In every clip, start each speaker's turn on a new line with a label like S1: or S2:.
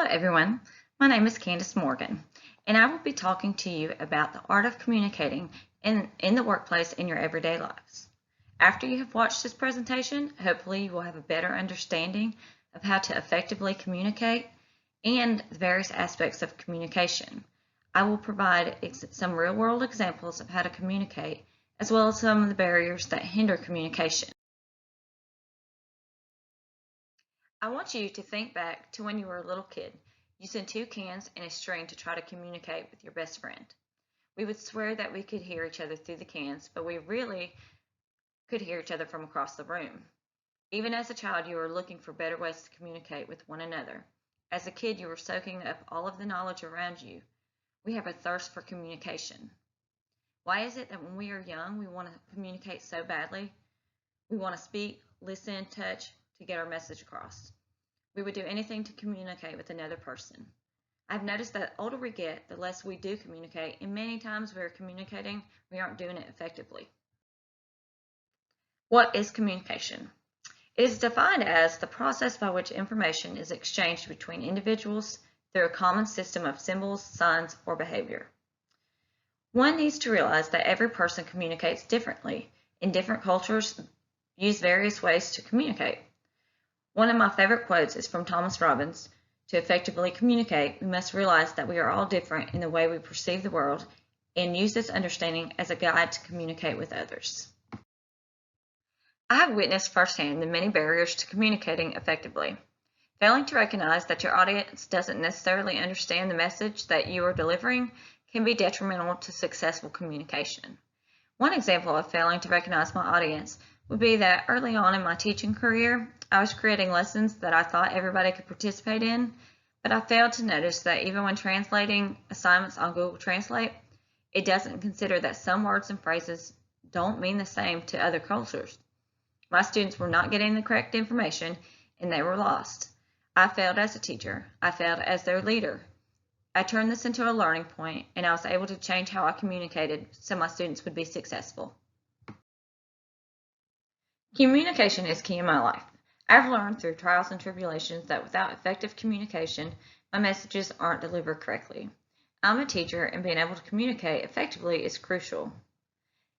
S1: Hello everyone, my name is Candace Morgan and I will be talking to you about the art of communicating in the workplace in your everyday lives. After you have watched this presentation, hopefully you will have a better understanding of how to effectively communicate and the various aspects of communication. I will provide some real-world examples of how to communicate as well as some of the barriers that hinder communication. I want you to think back to when you were a little kid, using two cans and a string to try to communicate with your best friend. We would swear that we could hear each other through the cans, but we really could hear each other from across the room. Even as a child, you were looking for better ways to communicate with one another. As a kid, you were soaking up all of the knowledge around you. We have a thirst for communication. Why is it that when we are young, we want to communicate so badly? We want to speak, listen, touch to get our message across. We would do anything to communicate with another person. I've noticed that the older we get, the less we do communicate, and many times we're communicating, we aren't doing it effectively. What is communication? It is defined as the process by which information is exchanged between individuals through a common system of symbols, signs, or behavior. One needs to realize that every person communicates differently, and different cultures use various ways to communicate. One of my favorite quotes is from Thomas Robbins: "To effectively communicate, we must realize that we are all different in the way we perceive the world and use this understanding as a guide to communicate with others." I have witnessed firsthand the many barriers to communicating effectively. Failing to recognize that your audience doesn't necessarily understand the message that you are delivering can be detrimental to successful communication. One example of failing to recognize my audience would be that early on in my teaching career, I was creating lessons that I thought everybody could participate in, but I failed to notice that even when translating assignments on Google Translate, it doesn't consider that some words and phrases don't mean the same to other cultures. My students were not getting the correct information and they were lost. I failed as a teacher. I failed as their leader. I turned this into a learning point and I was able to change how I communicated so my students would be successful. Communication is key in my life. I've learned through trials and tribulations that without effective communication, my messages aren't delivered correctly. I'm a teacher and being able to communicate effectively is crucial.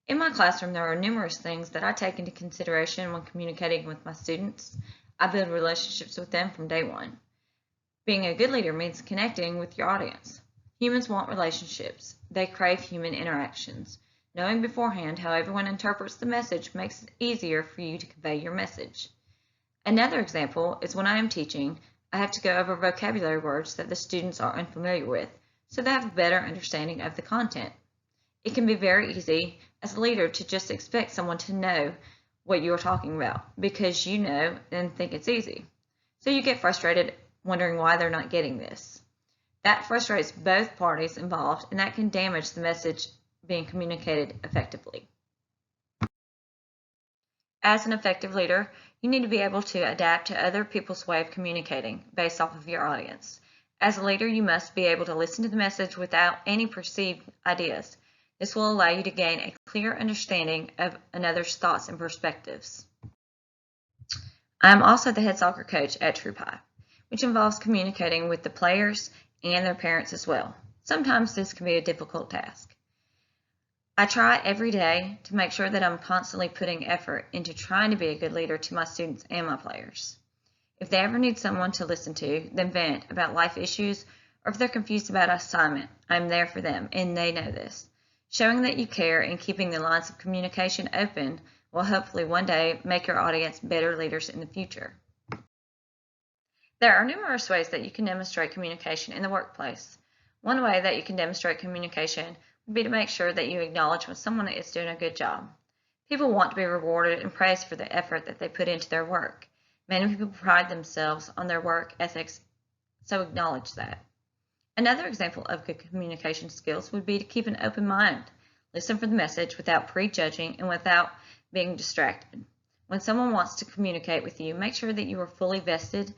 S1: In my classroom, there are numerous things that I take into consideration when communicating with my students. I build relationships with them from day one. Being a good leader means connecting with your audience. Humans want relationships. They crave human interactions. Knowing beforehand how everyone interprets the message makes it easier for you to convey your message. Another example is when I am teaching, I have to go over vocabulary words that the students are unfamiliar with, so they have a better understanding of the content. It can be very easy as a leader to just expect someone to know what you are talking about because you know and think it's easy. So you get frustrated wondering why they're not getting this. That frustrates both parties involved and that can damage the message being communicated effectively. As an effective leader, you need to be able to adapt to other people's way of communicating based off of your audience. As a leader, you must be able to listen to the message without any perceived ideas. This will allow you to gain a clear understanding of another's thoughts and perspectives. I am also the head soccer coach at TruePie, which involves communicating with the players and their parents as well. Sometimes this can be a difficult task. I try every day to make sure that I'm constantly putting effort into trying to be a good leader to my students and my players. If they ever need someone to listen to, then vent about life issues, or if they're confused about an assignment, I'm there for them, and they know this. Showing that you care and keeping the lines of communication open will hopefully one day make your audience better leaders in the future. There are numerous ways that you can demonstrate communication in the workplace. One way that you can demonstrate communication would be to make sure that you acknowledge when someone is doing a good job. People want to be rewarded and praised for the effort that they put into their work. Many people pride themselves on their work ethics, so acknowledge that. Another example of good communication skills would be to keep an open mind. Listen for the message without prejudging and without being distracted. When someone wants to communicate with you, make sure that you are fully vested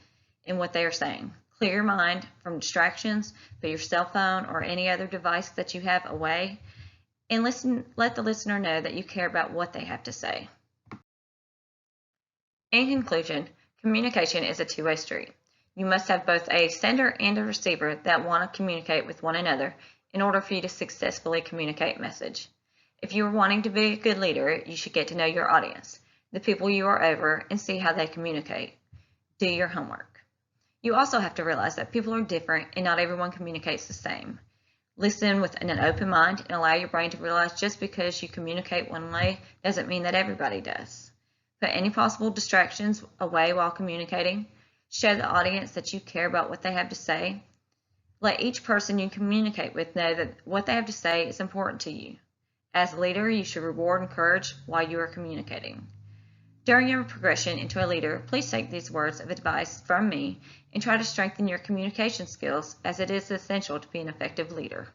S1: in what they are saying. Clear your mind from distractions, put your cell phone or any other device that you have away, and let the listener know that you care about what they have to say. In conclusion, communication is a two-way street. You must have both a sender and a receiver that want to communicate with one another in order for you to successfully communicate message. If you are wanting to be a good leader, you should get to know your audience, the people you are over, and see how they communicate. Do your homework. You also have to realize that people are different and not everyone communicates the same. Listen with an open mind and allow your brain to realize just because you communicate one way doesn't mean that everybody does. Put any possible distractions away while communicating. Show the audience that you care about what they have to say. Let each person you communicate with know that what they have to say is important to you. As a leader, you should reward and encourage while you are communicating. During your progression into a leader, please take these words of advice from me and try to strengthen your communication skills, as it is essential to be an effective leader.